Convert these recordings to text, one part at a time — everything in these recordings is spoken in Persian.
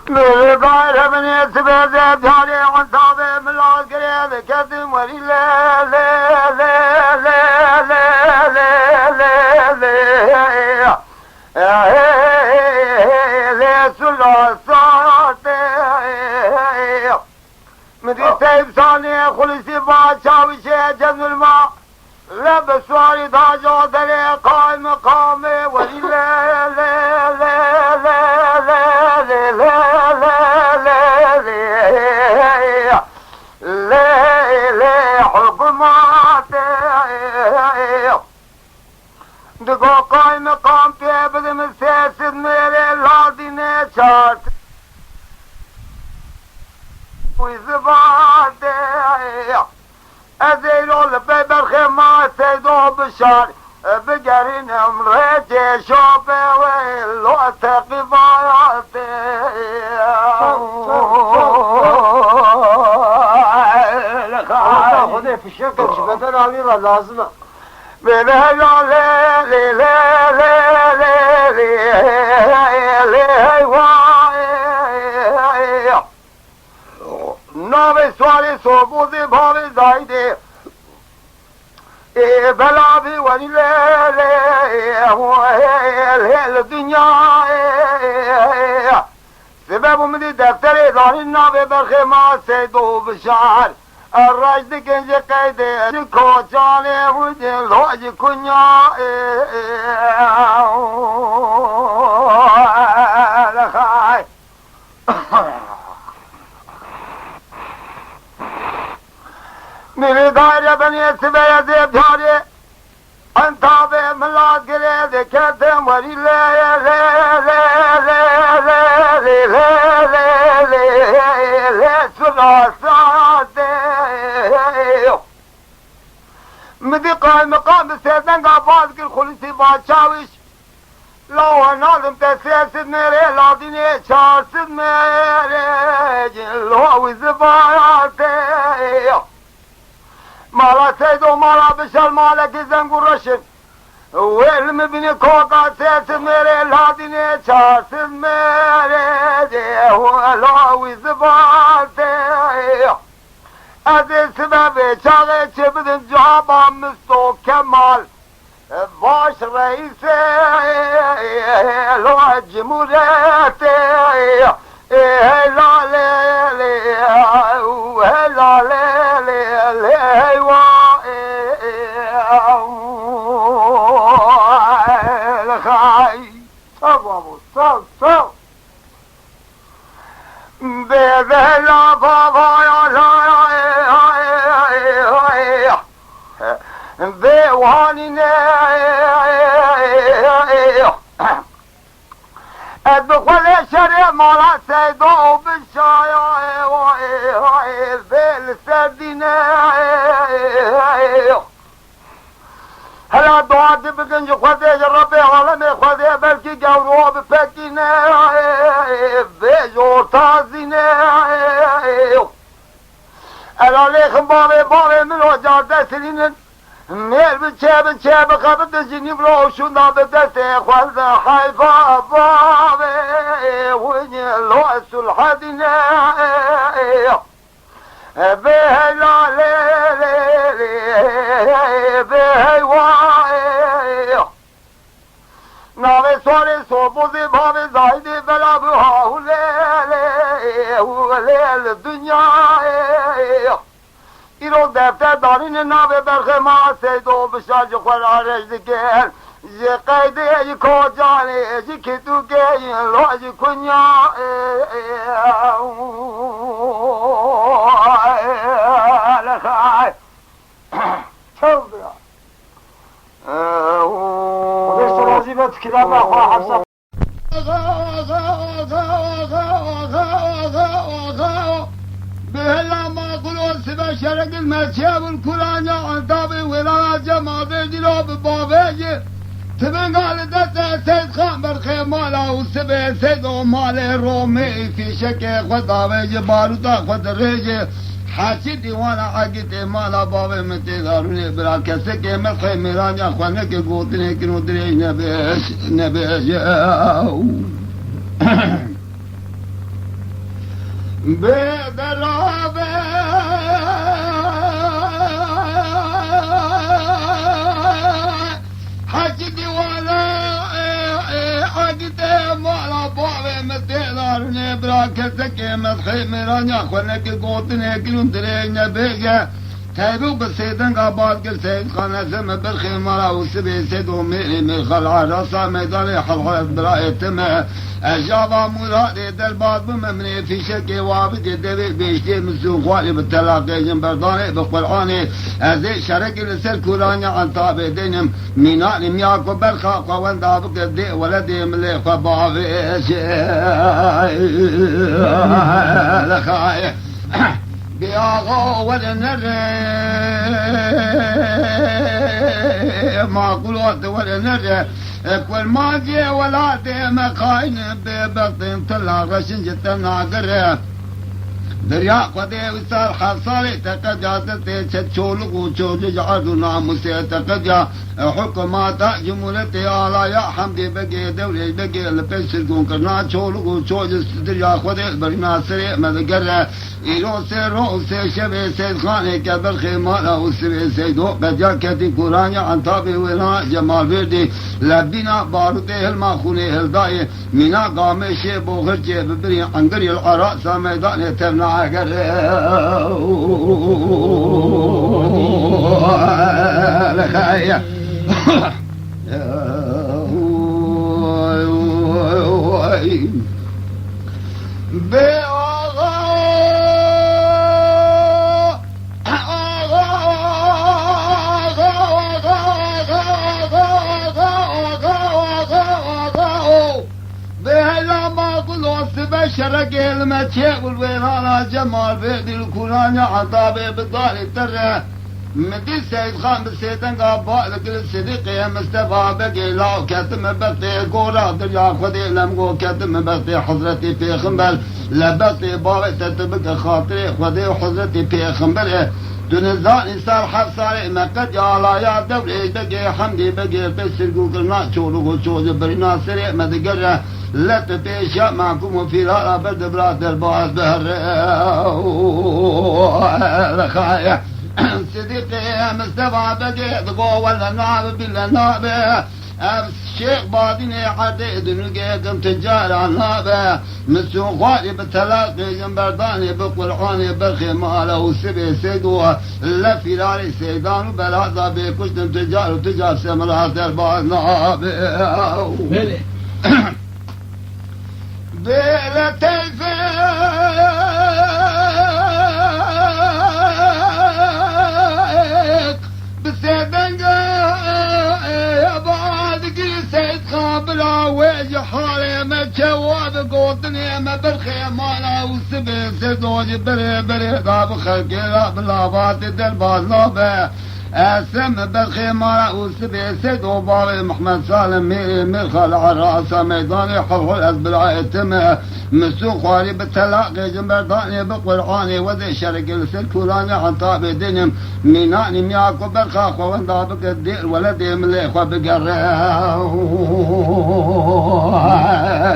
میره بایر من اتباده بیاری عنصابه ملاز گریه کدیم وری لی لی لی لی لی لی لی لی سلاساته مدی سیب ثانی خلصی با چاوشه جزم الماء لب سواری تاجو دلی قائم مقامه ولی لی لی لی لی لی لی لی حکومت دگو قائم مقام پی بدم سیسد میرے لادینے چارت وی زباد ازیلول پی برخیمات سیدو بشار بگرین امره جشو بیلو تقیبایات خدا فشار کنش بدن علی را لازمه بله لی لی لی لی لی وای نام سوالی صبوزی باوی زایده بلا بی ولی لی دنیا سبب مدی دفتر اداری نام برخی ما سیدو بشار الرجد گنج قیده کوچانه وجه لوج کنیا لخای میری دایره بنی سبه زیب جاری انتاب ملاد گره کردم وری لی لی لی لی لی لی لی سلاسات مدی قائم مقام سیدن قاباز کر خلصی بادشاوش لو ناظم تسیسد میرے لادینے چارسد میرے جلوی زبایات مالا سیدو مالا بشر مالا کی زنگو رشد ویلم بینی کوکا سیسد میرے لادینے چارسد میرے جلوی زبایات از سبب چاقه چه بدن جوابا مستو کمال باش رئیس لو جمهوریت ادخل شرع مالا سيدو بالشايع بالسردينة هلا دعات بكنج خذي ربي عالمي خذي بلكي قورو بفكينة بيجور تازينة هلا ليخم بابي من وجار دسرين ميل بچه بخبت جنيب روشون دا بدسته خوز حيفا بابي وني لوس الحدينة بيه لا لي بيه واي ناوي سوري صوبوزي بابي زايدي بلا بها وليل الدنيا ایرو دفتر دارین ناب برخ ما سیدو بشاج خور آرش دکر جی قیده جی کجانه جی کتو که لو جی کنیا لخای چون بیا خودش ترازیبت کلام اخواه حفظه بهلا ما قلوا سبا شرق المرشاب القرآن عطابي ولا جماعة جلوب بابي تبن قال دسته سيد خان برخي مالا وسبا سيد ومال رومي في شك خطابي جباروتا خد ريجي حاشي ديوانا عقيتي مالا بابي متي داروني برا كسكي مرخي ميرانيا خوانك قوتني كنو دريج نبيش. بدرابه حكي ولا عقد مالا بابي متدار نبرا كسكي مدخي مرانيا خلنك قوتني كلون ترينا بيجا تابو بسيدن قابات كل سيد خانة سم برخي مرا وسبي سيدو ميري ميخل عرصا ميداني حلقة براء تمه أجابا مرادي دلبات بممني في شكي وابدي دبي بيشتي مسوق خوالي بالتلاقي جنبرداني بقرآني أزي شركي لسر كوراني عن طابي دينم ميناني مياكو برخا قوان دابك الدي ولدي ملي فبابي لخاي بياغو ولنري ما قلوت ولنري كل ما جي ولادي مخاين ببطن طلع غشن جتا ناقر دريا قدي وصار حصاري تقجاتي تشولق وشوج جعلوا ناموسي تقجا حكومات جمهورية على يا حمدي بقي دولي بقي البسرقون كرنا شولق وشوج دريا قدي برنا سري مذكر إيرو سي شبه سيد خاني كبر خيمانا وسبي سيدو قجا كتي قرانيا عن طابي ولا جمال فردي لبينا بارودي الماخوني هلداي منا قامشي بوغرجي ببري عنقري العراء ساميداني تبنا لخايا شرق المتشيء والويرانا جمال بيدي الكورانيا عطابي بالضالي الترى مدي سيد خان بالسيدن قابا لكل الصديقي مصطفى بقي لاو كتم بطي قورا دريا خدي لمقو كتم بطي حضرتي في خنبل لبطي بابي تتبقى خاطري خدي حضرتي في خنبل دونزان إنسان حصاري مكد يالا يا دولي بقي حمدي بقي بسرقو كرنا شولو شوز برنا سريع مدقرة لا تتشاء معكم في لا برد براد الباس بهر لخايا صديقي مصطفى بقي ضقو ولا نعب بلا نعب الشيخ باديني عديد نلقيكم تجار عنابه مسوق خوالي بالتلاقي جنبرداني بقرعاني برخي ماله وسبي سيدوه لا في لاري سيدان وبلازا بكشتم تجار وتجار سمرات الباس نعبه بلا تلفيق بسيدنق يا بعدك سيد خابلا ويجي حالي ما جواب قوتني ما برخي مالا وسبي سيدوج بري بري داب خلقي لا بلا باتي درباز نابه اسم برخي مالا وسبي سيدو بابي محمد سالم ميري ميرخل عراسة ميداني حفظ الازبلاء اتمه مسوق خوالي بالتلاقي جنبرداني بقرعاني وذي شرق السلكوراني عن طابي دينم ميناني مياكو برخا خوان دابك الدير ولدي ملي خوا بقره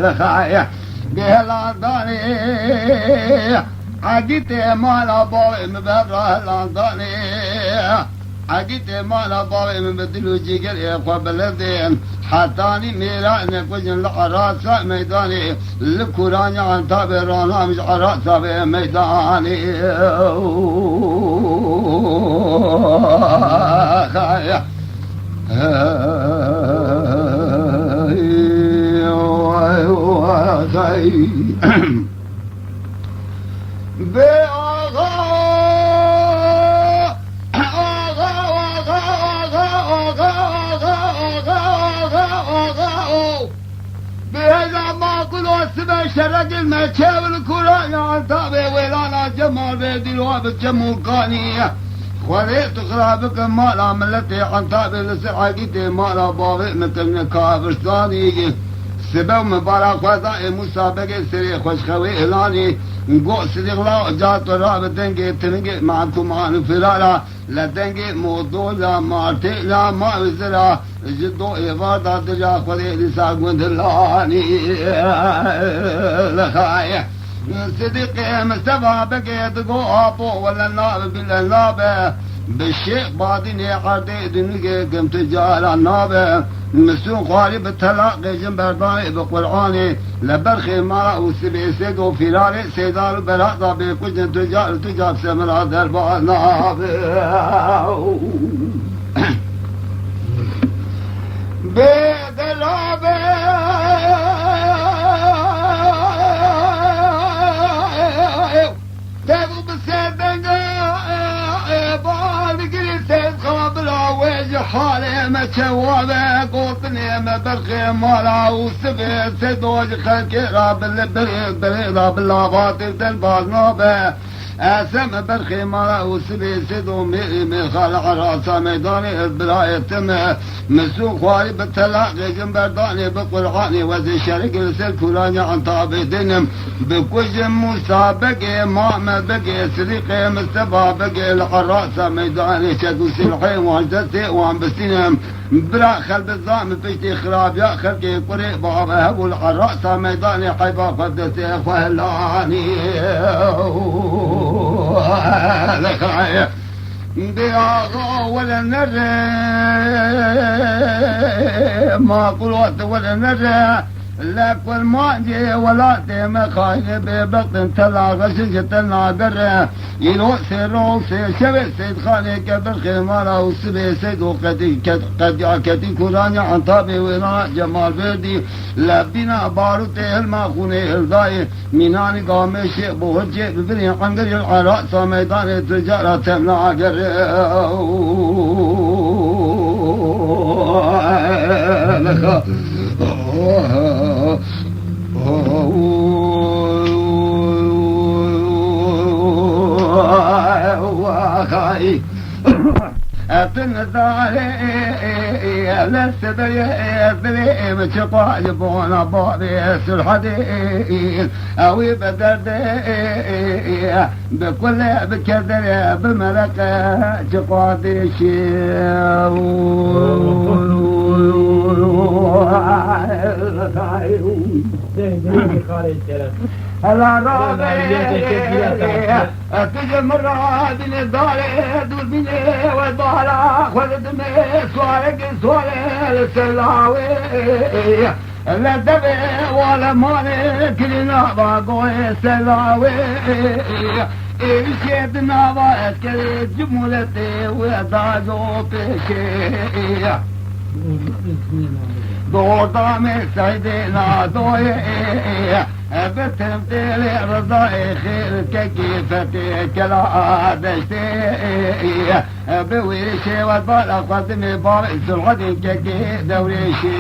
لخايا بهلانداني عقيتي مالا بابي مبرا هلانداني عقيتي مالا بابي مبدلو جيقر اخوا بلدين حتاني ميراني كوجن العراسة ميداني الكوراني عن طابي رانا مش عراسة بميداني خايا بهذا ما قلوا السبع شرق المكاب الكوراني عن طابي ويلانا جمال بيدي الواب الجمو قانية وليت خرابك مالا ملتي عن طابي لسعاقيتي مالا بابي مثل كافر ثاني سبب مبارك وضعي مسابقة سري خوش خوي إلاني نقو صديق لا جات راب دنجي تنجي معكم عن فرارا لا دنجي موضوع لا مارتي لا ما وزرا جدو إفادة درجا خذي لساق من دلاني لخايا صديقي مصطفى بقيت قوابو ولا الناب بالناب بالشيخ بعدين عردي دنيا قمت جال الناب مسون خالي بالتلاقي جنبرداني بقرآني لبرخي ما وسبي سيدو فيلالي سيدار بلاطة بكجن تجاب سمرا دربا ناب بدلابي تابو بسيدنجا بالقري سيد قابلا ويجي حالي ما شوابه قوطني ما برخي مالا وسبي سيدوج خلقي راب البريضة باللابات الدلباز نوبه اسم برخي مالا وسبي سيدو مي خالع راسا ميداني البراية تم مسوق خوالي بالتلاقي جنبرداني بقرعاني وزي شرق السل كوراني عن طابي دنم بكوج مسابقي ما بقي سريقي مستبا بقي الحراسة ميداني شدو سلحي وانجزي وان بسينم برا خلب الظام فيشتي خراب يا خلقي قري بابا هبو الحراسة ميداني حيبا قدسي خلاني لخايا بياغا ولا نرى ما قلوت ولا نرى لك والماجي ولا تيم خايب ببطن تلا غشش تلا قرى يلو سيرو شبه سيد خالي كبر خمارا وسبي سيد قد يعكتي كورانيا عن طابي وراء جمال بردي لبنا باروتي الماخوني الضاي ميناني قامشي بوهجي ببني عنقري العراء ساميدان التجارة تملا قرى لك أتنزاري لسبري بلي مشقا جبونا بابي سرحدي أوي بدردي بكل بكدري بملكة جقادي شيو هلا رابي تجي مرة بني الداري دول بني والبارة خلد مي سوالي السلاوي لا دبي ولا مالي كلنا باقوي السلاوي شيدنا باكل جملتي وداجو بشي دودا من سيدنا دوي بتم تلي رضاي خير كيفتي كلا دشتي بويشي والبال قدمي بار سرعدي كي دوريشي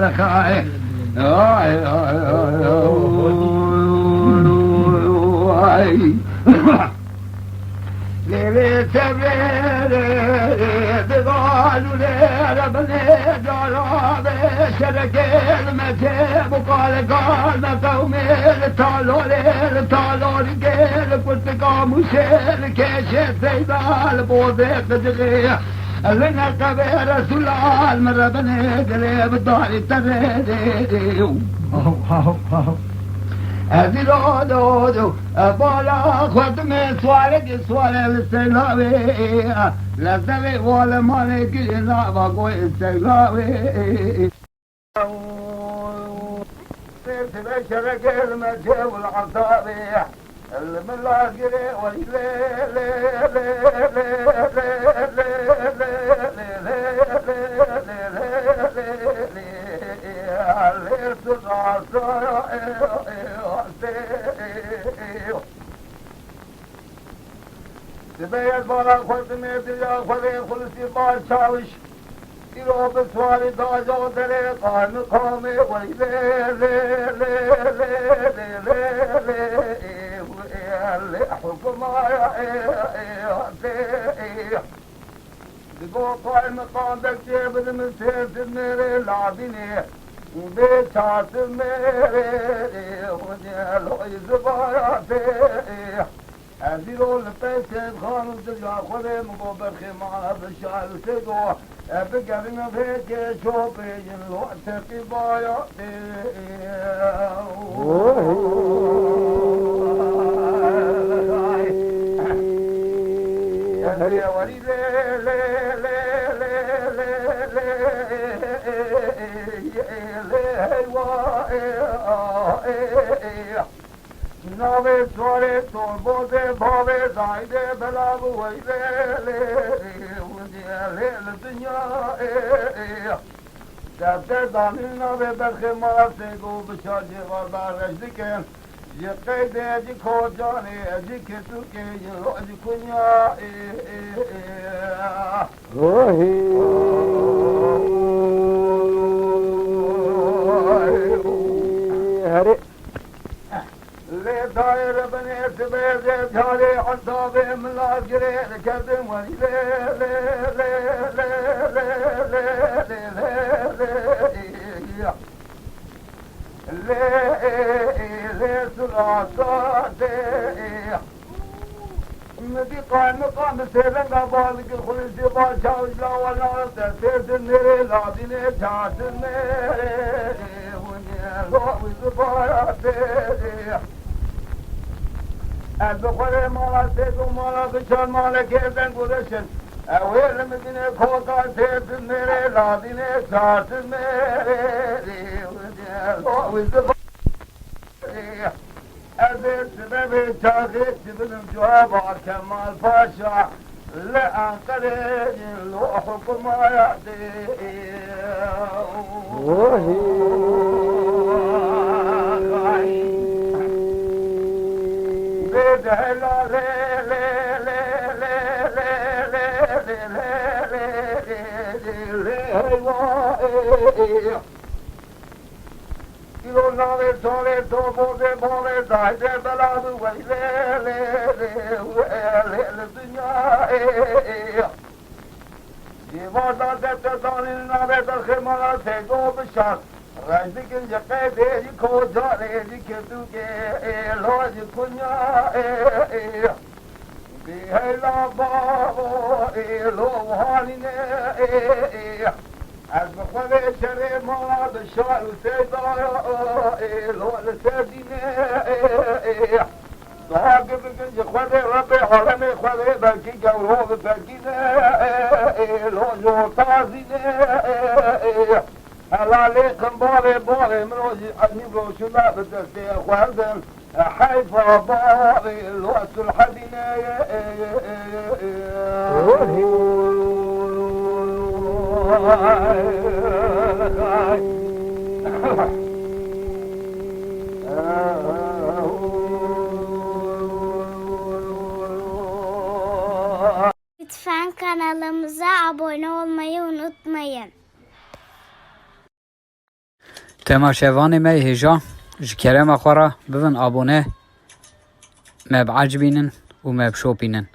لخاي ليلي سبيلي بقالوا لي ربني جرابي شركي المسيب وقال قومي لطالوا لي قيل قلت قاموا شيل كيشي سيدا البوضي قدغي لنا كبير رسول العالم ربني قليب الضالي تريدي دو دو دو بالا خود میں سوالے السلاوي لزوي ولا مالك لا بقول السلاوي سيرت بشرك المجيء والعصابي الملاقري تبين بالا خود میں دیا خودے خلصی بال چاوش ایرو بسواری داجو درے قان قومے ولی لے حکم آیا دگو قائم مقام دکتے بدن من سیرت میرے لعبینے بے چاہت میرے ونیا لوئی زباراتے ازیرو لپسید خانو دلیا خودم با برخیمان بشار سیدو بگرین فکر شوپین لوتقی بایاتی وری لی لی لی لی نوے سوارے تو بوتے بھاوے زائدے بلا بوئیدے لے لے دنیا جب تے دانی نوے برخے ماسے گو بشار جوادار رجدکن یہ قیدے جی کھو جانے جی کھتو کے یہ روج کنیا هري لے دائر بنے سبیزے جھالے عذابے ملاجرے کردم ولی لے لے لے لے لے لے لے لے لے سلاساتے مدی قائم مقام سیلنگا بالک خلصی بادشاہ اجلا والا تیز میرے لادینے جھاٹ میرے لوز باراتے بخوره مالا سیدو مالا بشان مالا کردن گذشن اویل مدینه خوکا سید میره لادینه سات میره لوز باراتے ازید سبب چاقید سبنم جوابا کمال پاشا لأنقره لو حكم آياتي لا لا لا لا لا لا Ilo nave sole to bode bode daide baladu vai le dunya Divada dete danin nave da khemala se go bishar Rajdikin jaqe deji ko jare ji ketu ke loj kunya Bihela babo lo haline از بخواه شره ما بشار سیدا لو لسردینه ضحاك بكن جخواه ربي حرم خواه بلکی گوره بلکینه لو جوتازینه هلالیکم باره مروجی عجیب رو شما بدسته خواهدن حیفا باره لو سلحدینه Lütfen kanalımıza abone olmayı unutmayın. تماشاواني مي هجا جكرم أخورا بفن أبونه ما بعجبينن وما بشوبينن